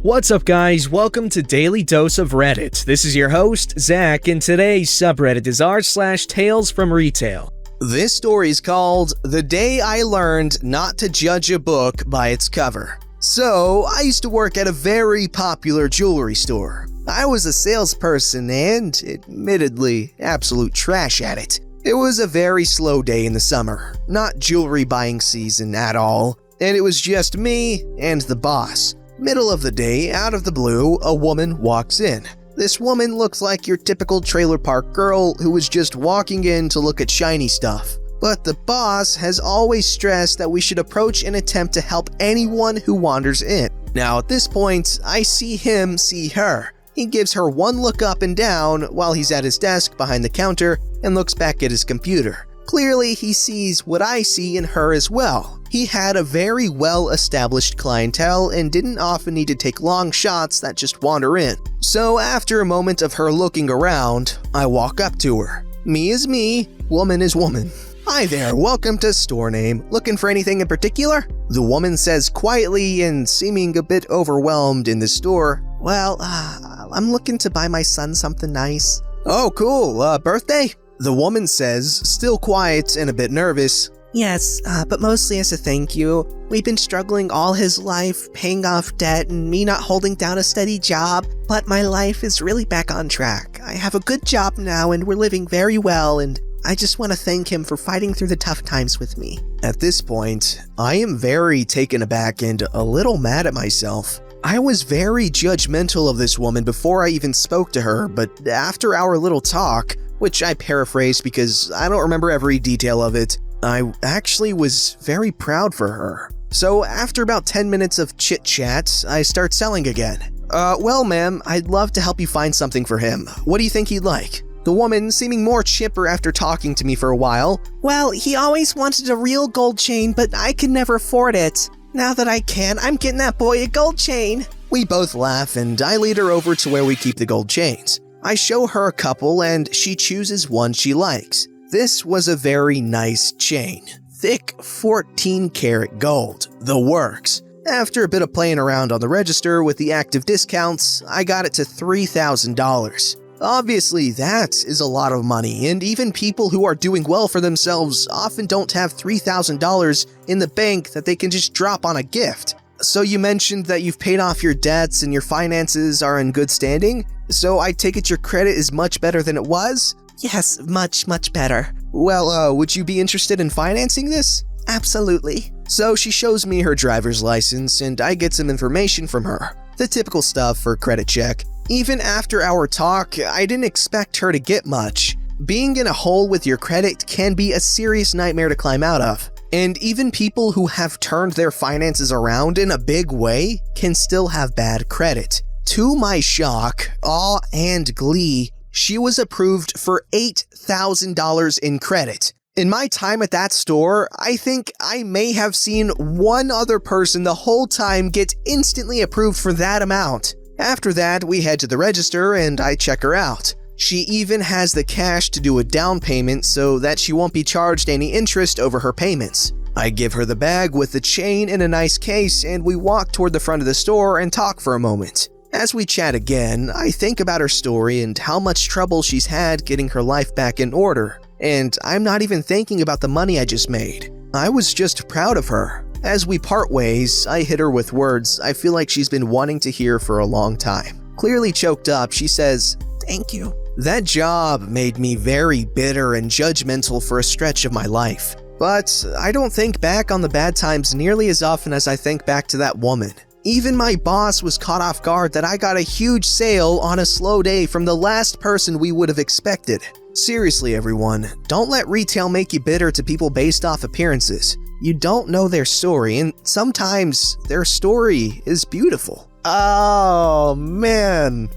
What's up, guys? Welcome to Daily Dose of Reddit. This is your host, Zach, and today's subreddit is r/TalesFromRetail. This story is called The Day I Learned Not to Judge a Book by Its Cover. So, I used to work at a very popular jewelry store. I was a salesperson and, admittedly, absolute trash at it. It was a very slow day in the summer, not jewelry buying season at all, and it was just me and the boss. Middle of the day, out of the blue, a woman walks in. This woman looks like your typical trailer park girl who was just walking in to look at shiny stuff. But the boss has always stressed that we should approach and attempt to help anyone who wanders in. Now at this point, I see him see her. He gives her one look up and down while he's at his desk behind the counter and looks back at his computer. Clearly, he sees what I see in her as well. He had a very well-established clientele and didn't often need to take long shots that just wander in. So after a moment of her looking around, I walk up to her. Me is me, woman is woman. Hi there, welcome to Store Name. Looking for anything in particular? The woman says quietly and seeming a bit overwhelmed in the store. Well, I'm looking to buy my son something nice. Oh, cool. Birthday? The woman says, still quiet and a bit nervous. Yes, but mostly as a thank you. We've been struggling all his life, paying off debt and me not holding down a steady job, but my life is really back on track. I have a good job now and we're living very well, and I just want to thank him for fighting through the tough times with me. At this point, I am very taken aback and a little mad at myself. I was very judgmental of this woman before I even spoke to her, but after our little talk, which I paraphrased because I don't remember every detail of it, I actually was very proud for her. So after about 10 minutes of chit-chat, I start selling again. Well ma'am, I'd love to help you find something for him. What do you think he'd like? The woman, seeming more chipper after talking to me for a while. Well, he always wanted a real gold chain, but I could never afford it. Now that I can, I'm getting that boy a gold chain. We both laugh and I lead her over to where we keep the gold chains. I show her a couple and she chooses one she likes. This was a very nice chain. Thick 14 karat gold. The works. After a bit of playing around on the register with the active discounts, I got it to $3,000. Obviously, that is a lot of money, and even people who are doing well for themselves often don't have $3,000 in the bank that they can just drop on a gift. So you mentioned that you've paid off your debts and your finances are in good standing? So I take it your credit is much better than it was? Yes, much better. Well, would you be interested in financing this? Absolutely. So she shows me her driver's license and I get some information from her. The typical stuff for credit check. Even after our talk, I didn't expect her to get much. Being in a hole with your credit can be a serious nightmare to climb out of. And even people who have turned their finances around in a big way can still have bad credit. To my shock, awe, and glee, she was approved for $8,000 in credit. In my time at that store, I think I may have seen one other person the whole time get instantly approved for that amount. After that, we head to the register and I check her out. She even has the cash to do a down payment so that she won't be charged any interest over her payments. I give her the bag with the chain in a nice case and we walk toward the front of the store and talk for a moment. As we chat again, I think about her story and how much trouble she's had getting her life back in order. And I'm not even thinking about the money I just made. I was just proud of her. As we part ways, I hit her with words I feel like she's been wanting to hear for a long time. Clearly choked up, she says, "Thank you." That job made me very bitter and judgmental for a stretch of my life. But I don't think back on the bad times nearly as often as I think back to that woman. Even my boss was caught off guard that I got a huge sale on a slow day from the last person we would have expected. Seriously, everyone, don't let retail make you bitter to people based off appearances. You don't know their story, and sometimes their story is beautiful. Oh, man.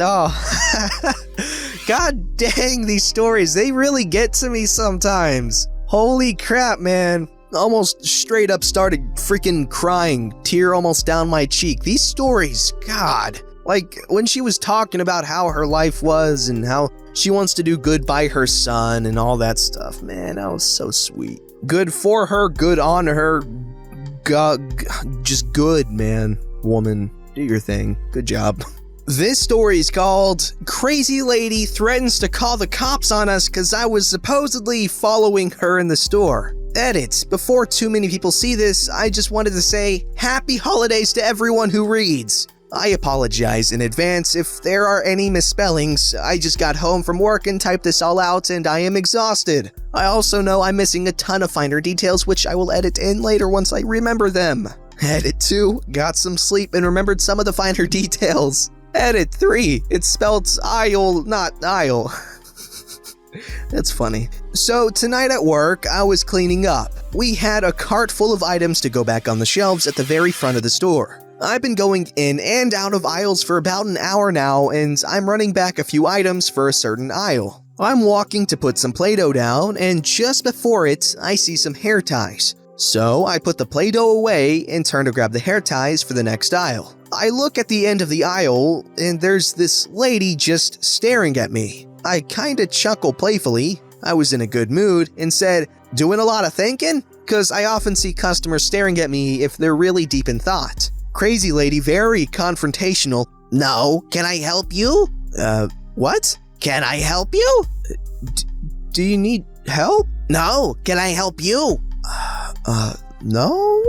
Oh, god dang, these stories, they really get to me sometimes. Holy crap, man. Almost straight up started freaking crying, tear almost down my cheek. These stories, god. Like, when she was talking about how her life was and how she wants to do good by her son and all that stuff, man, that was so sweet. Good for her, good on her, just good, man, woman. do your thing. Good job. This story is called Crazy Lady Threatens to Call the Cops on Us Cause I Was Supposedly Following Her in the Store. Edit. Before too many people see this, I just wanted to say Happy Holidays to everyone who reads. I apologize in advance if there are any misspellings. I just got home from work and typed this all out and I am exhausted. I also know I'm missing a ton of finer details which I will edit in later once I remember them. Edit 2. Got some sleep and remembered some of the finer details. Edit 3. It's spelled aisle, not aisle. That's funny. So tonight at work, I was cleaning up. We had a cart full of items to go back on the shelves at the very front of the store. I've been going in and out of aisles for about an hour now, and I'm running back a few items for a certain aisle. I'm walking to put some Play-Doh down, and just before it, I see some hair ties. So I put the Play-Doh away and turn to grab the hair ties for the next aisle. I look at the end of the aisle, and there's this lady just staring at me. I kinda chuckle playfully, I was in a good mood, and said, "Doing a lot of thinking?" Cause I often see customers staring at me if they're really deep in thought. Crazy lady, very confrontational. "No, can I help you?" What? "Can I help you?" Do you need help?" "No, can I help you?" No?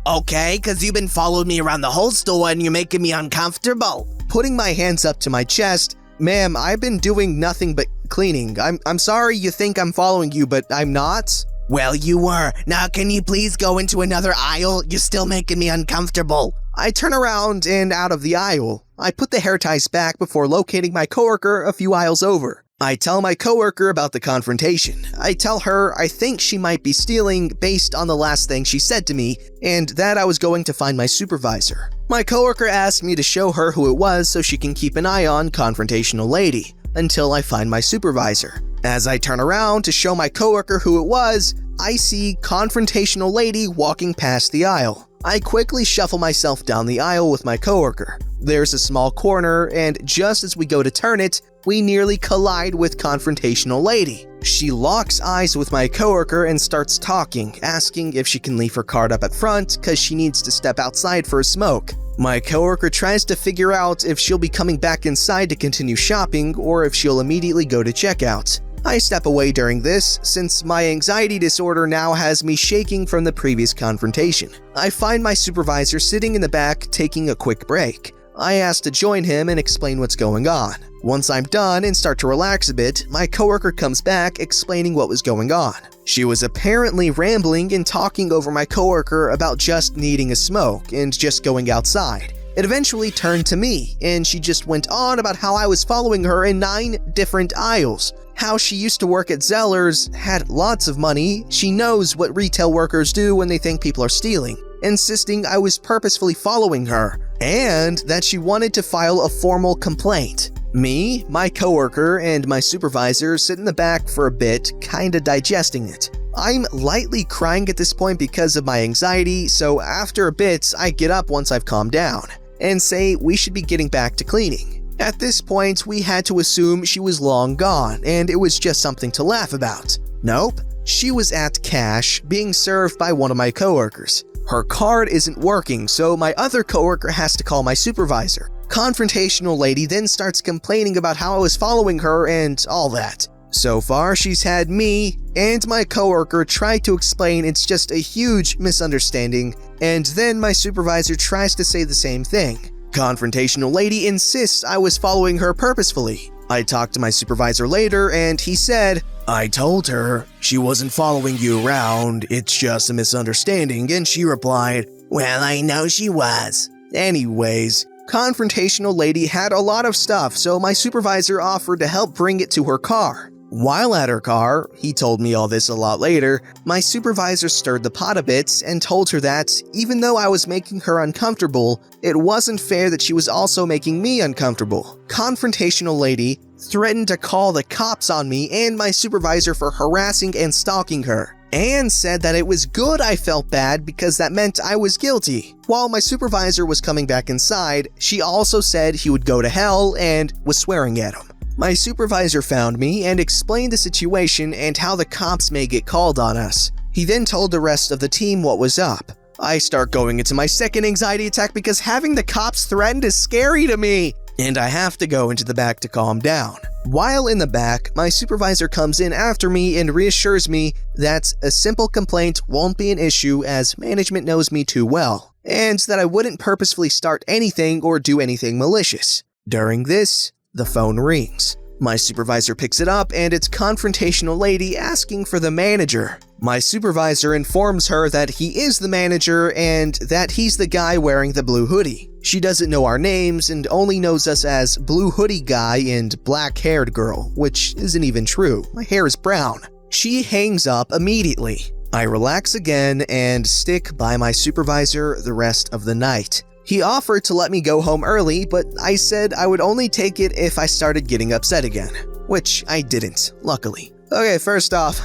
"Okay, cause you've been following me around the whole store and you're making me uncomfortable." Putting my hands up to my chest, "Ma'am, I've been doing nothing but cleaning. I'm sorry you think I'm following you, but I'm not." "Well, you were. Now can you please go into another aisle? You're still making me uncomfortable." I turn around and out of the aisle. I put the hair ties back before locating my coworker a few aisles over. I tell my coworker about the confrontation. I tell her I think she might be stealing based on the last thing she said to me, and that I was going to find my supervisor. My coworker asked me to show her who it was so she can keep an eye on confrontational lady until I find my supervisor. As I turn around to show my coworker who it was, I see confrontational lady walking past the aisle. I quickly shuffle myself down the aisle with my coworker. There's a small corner, and just as we go to turn it, we nearly collide with confrontational lady. She locks eyes with my coworker and starts talking, asking if she can leave her cart up at front cause she needs to step outside for a smoke. My coworker tries to figure out if she'll be coming back inside to continue shopping or if she'll immediately go to checkout. I step away during this, since my anxiety disorder now has me shaking from the previous confrontation. I find my supervisor sitting in the back taking a quick break. I ask to join him and explain what's going on. Once I'm done and start to relax a bit, my coworker comes back explaining what was going on. She was apparently rambling and talking over my coworker about just needing a smoke and just going outside. It eventually turned to me, and she just went on about how I was following her in 9 different aisles. How she used to work at Zellers, had lots of money, she knows what retail workers do when they think people are stealing, insisting I was purposefully following her, and that she wanted to file a formal complaint. Me, my coworker, and my supervisor sit in the back for a bit, kinda digesting it. I'm lightly crying at this point because of my anxiety, so after a bit, I get up once I've calmed down, and say we should be getting back to cleaning. At this point, we had to assume she was long gone, and it was just something to laugh about. Nope, she was at cash, being served by one of my coworkers. Her card isn't working, so my other coworker has to call my supervisor. Confrontational lady then starts complaining about how I was following her and all that. So far, she's had me and my coworker try to explain it's just a huge misunderstanding, and then my supervisor tries to say the same thing. Confrontational lady insists I was following her purposefully. I talked to my supervisor later and he said, "I told her she wasn't following you around, it's just a misunderstanding," and she replied, "Well, I know she was." Anyways, confrontational lady had a lot of stuff, so my supervisor offered to help bring it to her car. While at her car, he told me all this a lot later, my supervisor stirred the pot a bit and told her that, even though I was making her uncomfortable, it wasn't fair that she was also making me uncomfortable. Confrontational lady threatened to call the cops on me and my supervisor for harassing and stalking her, and said that it was good I felt bad because that meant I was guilty. While my supervisor was coming back inside, she also said he would go to hell and was swearing at him. My supervisor found me and explained the situation and how the cops may get called on us. He then told the rest of the team what was up. I start going into my second anxiety attack because having the cops threatened is scary to me, and I have to go into the back to calm down. While in the back, my supervisor comes in after me and reassures me that a simple complaint won't be an issue as management knows me too well, and that I wouldn't purposefully start anything or do anything malicious. During this, the phone rings. My supervisor picks it up and it's confrontational lady asking for the manager. My supervisor informs her that he is the manager and that he's the guy wearing the blue hoodie. She doesn't know our names and only knows us as blue hoodie guy and black-haired girl, which isn't even true. My hair is brown. She hangs up immediately. I relax again and stick by my supervisor the rest of the night. He offered to let me go home early, but I said I would only take it if I started getting upset again, which I didn't, luckily. Okay, first off,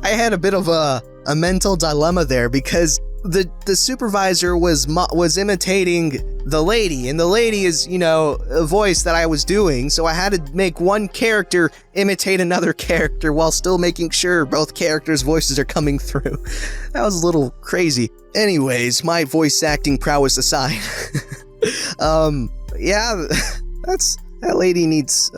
I had a bit of a mental dilemma there because the supervisor was imitating the lady, and the lady is, a voice that I was doing, so I had to make one character imitate another character while still making sure both characters' voices are coming through. That was a little crazy. Anyways, my voice acting prowess aside, that lady needs,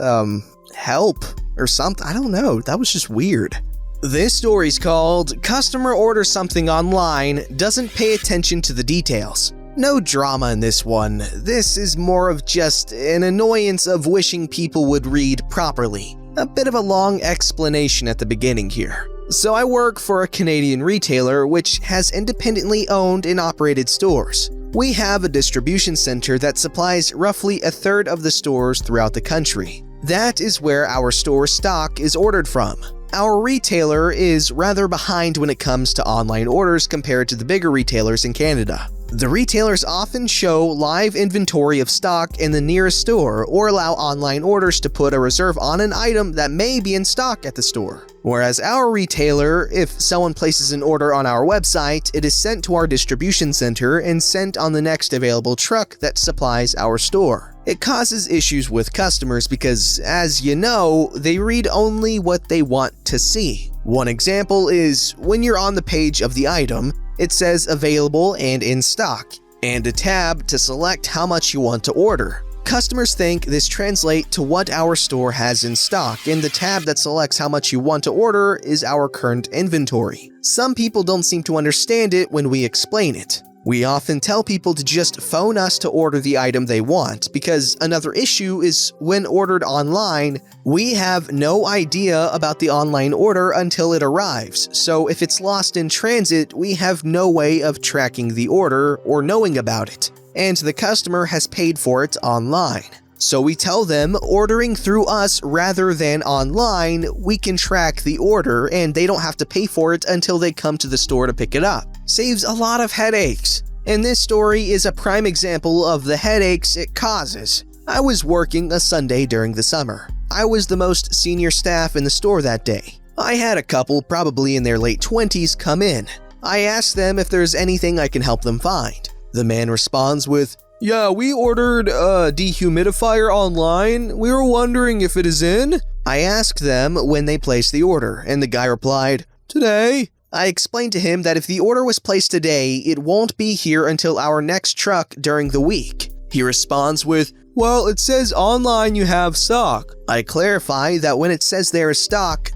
help or something. I don't know. That was just weird. This story's called Customer Orders Something Online, Doesn't Pay Attention to the Details. No drama in this one. This is more of just an annoyance of wishing people would read properly. A bit of a long explanation at the beginning here. So I work for a Canadian retailer which has independently owned and operated stores. We have a distribution center that supplies roughly a third of the stores throughout the country. That is where our store stock is ordered from. Our retailer is rather behind when it comes to online orders compared to the bigger retailers in Canada. The retailers often show live inventory of stock in the nearest store or allow online orders to put a reserve on an item that may be in stock at the store. Whereas our retailer, if someone places an order on our website, it is sent to our distribution center and sent on the next available truck that supplies our store. It causes issues with customers because, as you know, they read only what they want to see. One example is when you're on the page of the item, it says available and in stock, and a tab to select how much you want to order. Customers think this translates to what our store has in stock, and the tab that selects how much you want to order is our current inventory. Some people don't seem to understand it when we explain it. We often tell people to just phone us to order the item they want, because another issue is when ordered online, we have no idea about the online order until it arrives, so if it's lost in transit, we have no way of tracking the order or knowing about it, and the customer has paid for it online. So we tell them ordering through us rather than online, we can track the order and they don't have to pay for it until they come to the store to pick it up. Saves a lot of headaches. And this story is a prime example of the headaches it causes. I was working a Sunday during the summer. I was the most senior staff in the store that day. I had a couple, probably in their late 20s, come in. I asked them if there's anything I can help them find. The man responds with, "Yeah, we ordered a dehumidifier online. We were wondering if it is in." I asked them when they placed the order, and the guy replied, "Today." I explained to him that if the order was placed today, it won't be here until our next truck during the week. He responds with, "Well, it says online you have stock." I clarify that when it says there is stock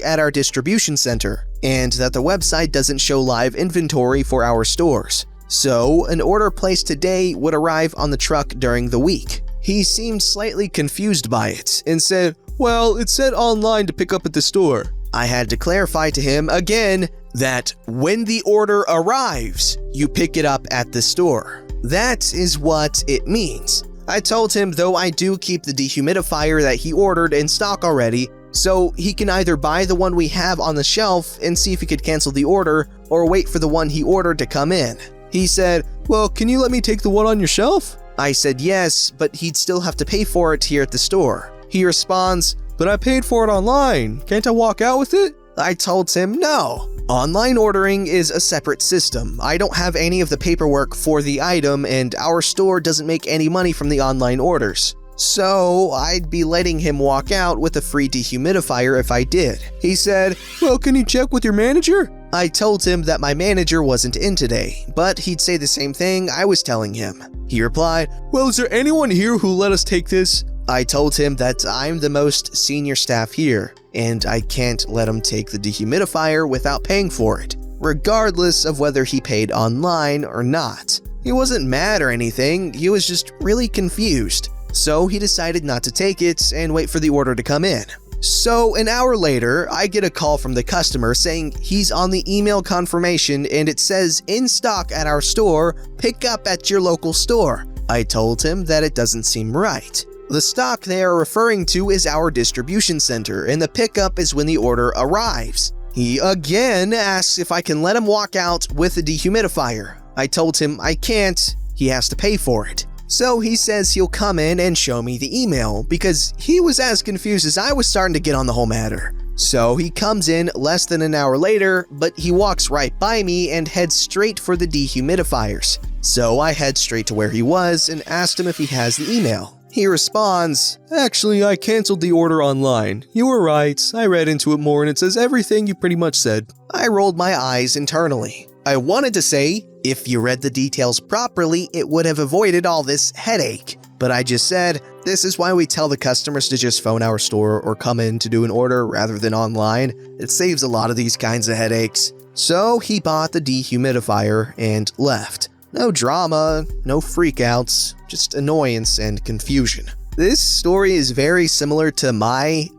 at our distribution center, and that the website doesn't show live inventory for our stores. So, an order placed today would arrive on the truck during the week. He seemed slightly confused by it and said, "Well, it said online to pick up at the store." I had to clarify to him again that when the order arrives, you pick it up at the store. That is what it means. I told him though I do keep the dehumidifier that he ordered in stock already, so he can either buy the one we have on the shelf and see if he could cancel the order, or wait for the one he ordered to come in. He said, "Well, can you let me take the one on your shelf?" I said yes, but he'd still have to pay for it here at the store. He responds, "But I paid for it online. Can't I walk out with it?" I told him no. Online ordering is a separate system. I don't have any of the paperwork for the item, and our store doesn't make any money from the online orders. So I'd be letting him walk out with a free dehumidifier if I did. He said, "Well, can you check with your manager?" I told him that my manager wasn't in today, but he'd say the same thing I was telling him. He replied, "Well, is there anyone here who'll let us take this?" I told him that I'm the most senior staff here, and I can't let him take the dehumidifier without paying for it, regardless of whether he paid online or not. He wasn't mad or anything, he was just really confused. So he decided not to take it and wait for the order to come in. So an hour later, I get a call from the customer saying he's on the email confirmation and it says in stock at our store, pick up at your local store. I told him that it doesn't seem right. The stock they are referring to is our distribution center and the pickup is when the order arrives. He again asks if I can let him walk out with the dehumidifier. I told him I can't, he has to pay for it. So he says he'll come in and show me the email because he was as confused as I was starting to get on the whole matter. So he comes in less than an hour later, but he walks right by me and heads straight for the dehumidifiers. So I head straight to where he was and asked him if he has the email. He responds, "Actually, I canceled the order online. You were right, I read into it more and it says everything you pretty much said." I rolled my eyes internally. I wanted to say, if you read the details properly, it would have avoided all this headache. But I just said, this is why we tell the customers to just phone our store or come in to do an order rather than online. It saves a lot of these kinds of headaches. So he bought the dehumidifier and left. No drama, no freakouts, just annoyance and confusion. This story is very similar to my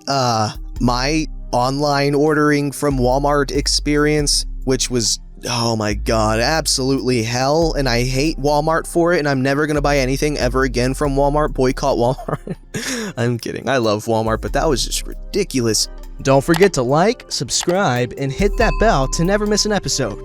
online ordering from Walmart experience, which was, oh my god, absolutely hell, and I hate Walmart for it, and I'm never gonna buy anything ever again from Walmart. Boycott Walmart. I'm kidding, I love Walmart, but that was just ridiculous. Don't forget to like, subscribe, and hit that bell to never miss an episode.